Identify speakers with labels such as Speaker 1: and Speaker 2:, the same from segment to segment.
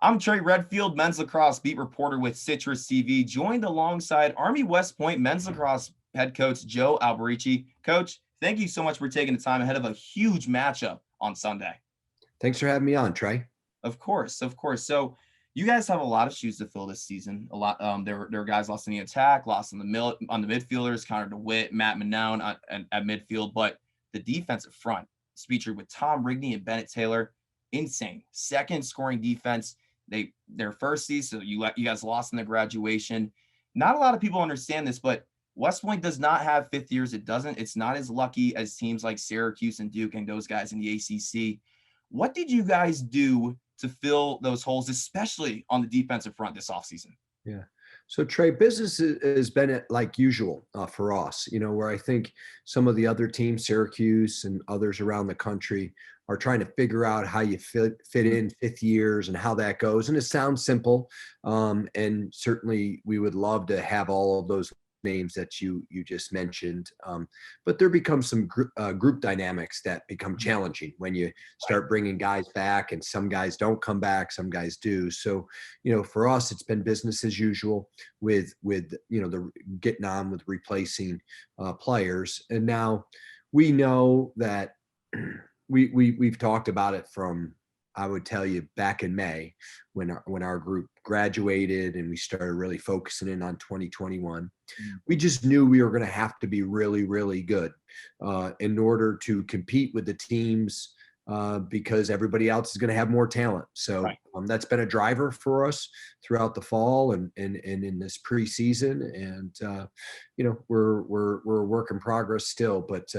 Speaker 1: I'm Trey Redfield, men's lacrosse beat reporter with Citrus TV, joined alongside Army West Point men's lacrosse head coach Joe Alberici. Coach, thank you so much for taking the time ahead of a huge matchup on Sunday.
Speaker 2: Thanks for having me on, Trey.
Speaker 1: Of course, of course. So you guys have a lot of shoes to fill this season. A lot. There were guys lost in the attack, lost on the midfielders, Connor DeWitt, Matt Manone at midfield, but the defensive front is featured with Tom Rigney and Bennett Taylor. Insane. Second scoring defense. Their first season, so you guys lost in the graduation. Not a lot of people understand this, but West Point does not have fifth years. It's not as lucky as teams like Syracuse and Duke and those guys in the ACC. What did you guys do to fill those holes, especially on the defensive front this offseason?
Speaker 2: Yeah. So Trey, business has been like usual for us, where I think some of the other teams, Syracuse and others around the country, are trying to figure out how you fit in fifth years and how that goes. And it sounds simple. And certainly we would love to have all of those names that you just mentioned. But there becomes some group dynamics that become challenging when you start bringing guys back, and some guys don't come back, some guys do. So, for us, it's been business as usual with the getting on with replacing players. And now we know that we've talked about it from, I would tell you, back in May when our group graduated and we started really focusing in on 2021. We just knew we were going to have to be really, really good in order to compete with the teams because everybody else is going to have more talent. So that's been a driver for us throughout the fall and in this preseason. And we're a work in progress still, but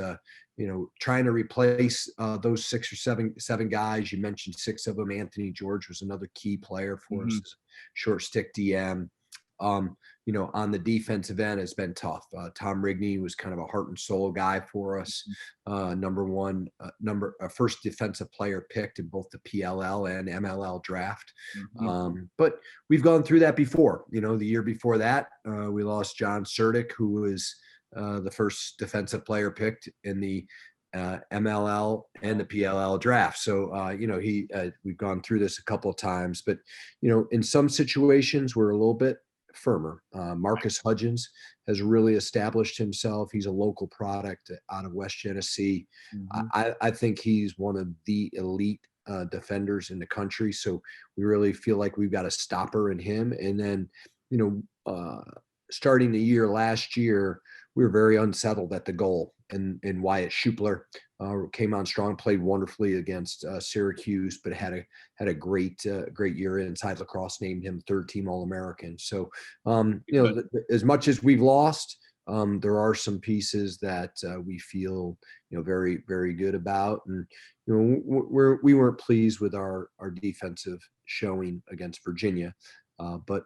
Speaker 2: trying to replace those six or seven guys. You mentioned six of them. Anthony George was another key player for us, short stick DM. On the defensive end has been tough. Tom Rigney was kind of a heart and soul guy for us. First defensive player picked in both the PLL and MLL draft. But we've gone through that before. The year before that, we lost John Surdick, who was the first defensive player picked in the MLL and the PLL draft. So, we've gone through this a couple of times, but, in some situations we're a little bit firmer. Marcus Hudgens has really established himself. He's a local product out of West Genesee. I think he's one of the elite defenders in the country. So we really feel like we've got a stopper in him. And then, starting the year last year, we were very unsettled at the goal, and Wyatt Schupler came on strong, played wonderfully against Syracuse, but had a great year inside lacrosse, named him third team All-American. So, as much as we've lost, there are some pieces that we feel, very, very good about. And, we weren't pleased with our defensive showing against Virginia, but,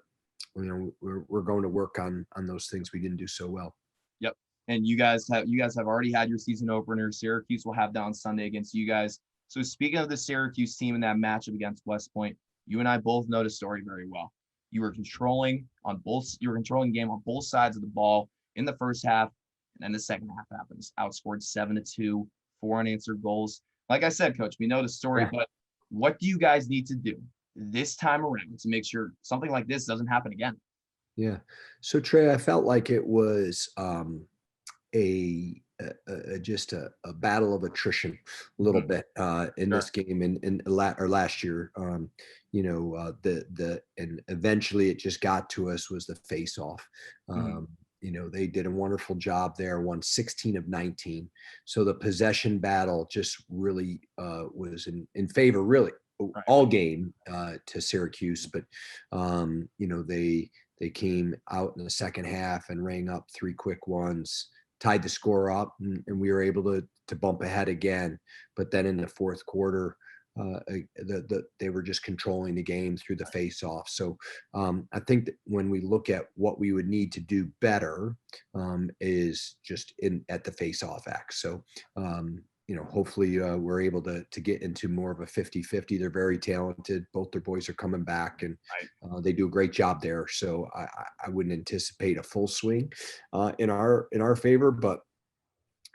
Speaker 2: we're going to work on those things we didn't do so well.
Speaker 1: Yep. And you guys have already had your season opener. Syracuse will have that on Sunday against you guys. So speaking of the Syracuse team in that matchup against West Point, you and I both know the story very well. You were controlling game on both sides of the ball in the first half, and then the second half happens. Outscored 7-2, 4 unanswered goals. Like I said, Coach, we know the story, but what do you guys need to do this time around to make sure something like this doesn't happen again?
Speaker 2: Yeah. So Trey, I felt like it was just a battle of attrition a little bit in this game and last year. And eventually it just got to us was the face off. They did a wonderful job there, won 16 of 19. So the possession battle just really was in favor, really all game to Syracuse. But, they came out in the second half and rang up 3 quick ones, tied the score up, and we were able to bump ahead again. But then in the fourth quarter, they were just controlling the game through the face-off. So I think that when we look at what we would need to do better is just at the face-off act. So hopefully we're able to get into more of a 50-50. They're very talented. Both their boys are coming back, and they do a great job there. So I wouldn't anticipate a full swing in our favor, but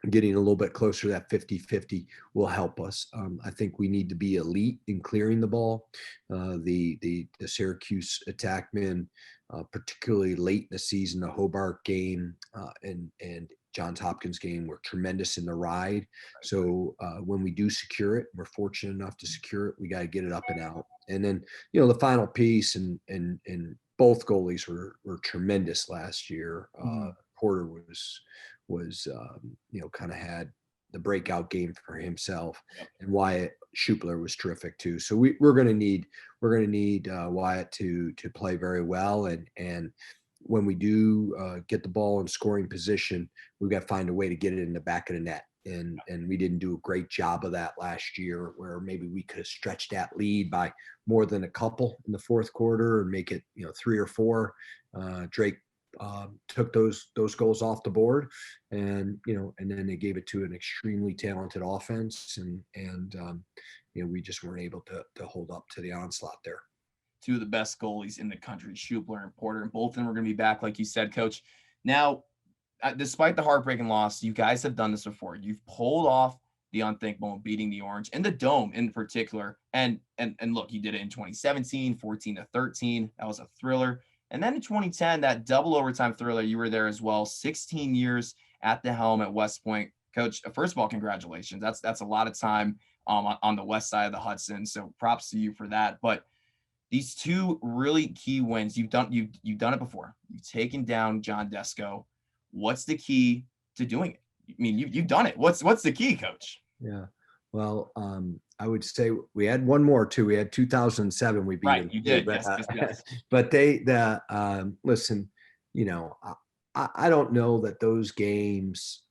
Speaker 2: getting a little bit closer to that 50-50 will help us. I think we need to be elite in clearing the ball. The Syracuse attackmen, particularly late in the season, the Hobart game and Johns Hopkins game, were tremendous in the ride. So when we do secure it, we're fortunate enough to secure it. We got to get it up and out. And then the final piece, and both goalies were tremendous last year. Porter was kind of had the breakout game for himself, and Wyatt Schupler was terrific too. So we're going to need Wyatt to play very well, and when we do get the ball in scoring position, we've got to find a way to get it in the back of the net. And we didn't do a great job of that last year, where maybe we could have stretched that lead by more than a couple in the fourth quarter and make it 3 or 4. Drake took those goals off the board, and then they gave it to an extremely talented offense, and we just weren't able to hold up to the onslaught there.
Speaker 1: Two of the best goalies in the country, Schupler and Porter, and both of them are going to be back, like you said, Coach. Now, despite the heartbreaking loss, you guys have done this before. You've pulled off the unthinkable, beating the Orange and the Dome in particular. And look, you did it in 2017, 14-13. That was a thriller. And then in 2010, that double overtime thriller, you were there as well. 16 years at the helm at West Point. Coach, first of all, congratulations. That's a lot of time on the west side of the Hudson. So props to you for that. But these two really key wins, you've done it before. You've taken down John Desko. What's the key to doing it? I mean, you've done it. What's the key, Coach?
Speaker 2: Yeah. Well, I would say we had one more too. We had 2007. We beat them.
Speaker 1: You did.
Speaker 2: But,
Speaker 1: yes.
Speaker 2: But listen, I don't know that those games,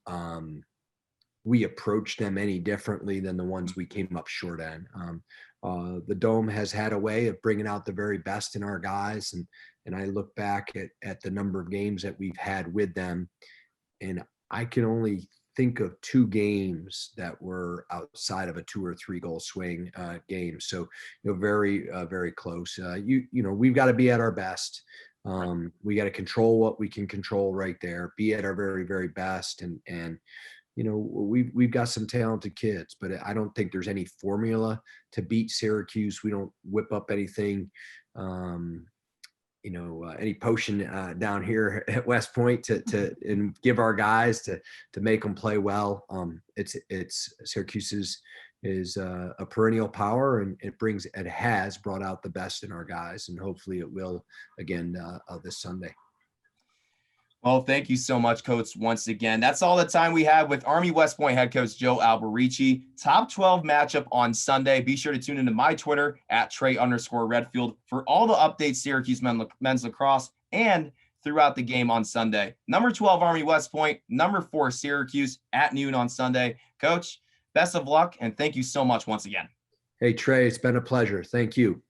Speaker 2: we approached them any differently than the ones we came up short on. The Dome has had a way of bringing out the very best in our guys. And I look back at the number of games that we've had with them, and I can only think of 2 games that were outside of a 2 or 3 goal swing game. So, very, very close. We've got to be at our best. We got to control what we can control right there, be at our very, very best. And we've got some talented kids, but I don't think there's any formula to beat Syracuse. We don't whip up anything, any potion down here at West Point to and give our guys to make them play well. It's Syracuse is a perennial power, and it has brought out the best in our guys, and hopefully it will again this Sunday.
Speaker 1: Well, thank you so much, Coach, once again. That's all the time we have with Army West Point head coach Joe Alberici. Top 12 matchup on Sunday. Be sure to tune into my Twitter at Trey_Redfield for all the updates Syracuse men's lacrosse and throughout the game on Sunday. Number 12, Army West Point. Number 4, Syracuse at noon on Sunday. Coach, best of luck, and thank you so much once again.
Speaker 2: Hey, Trey, it's been a pleasure. Thank you.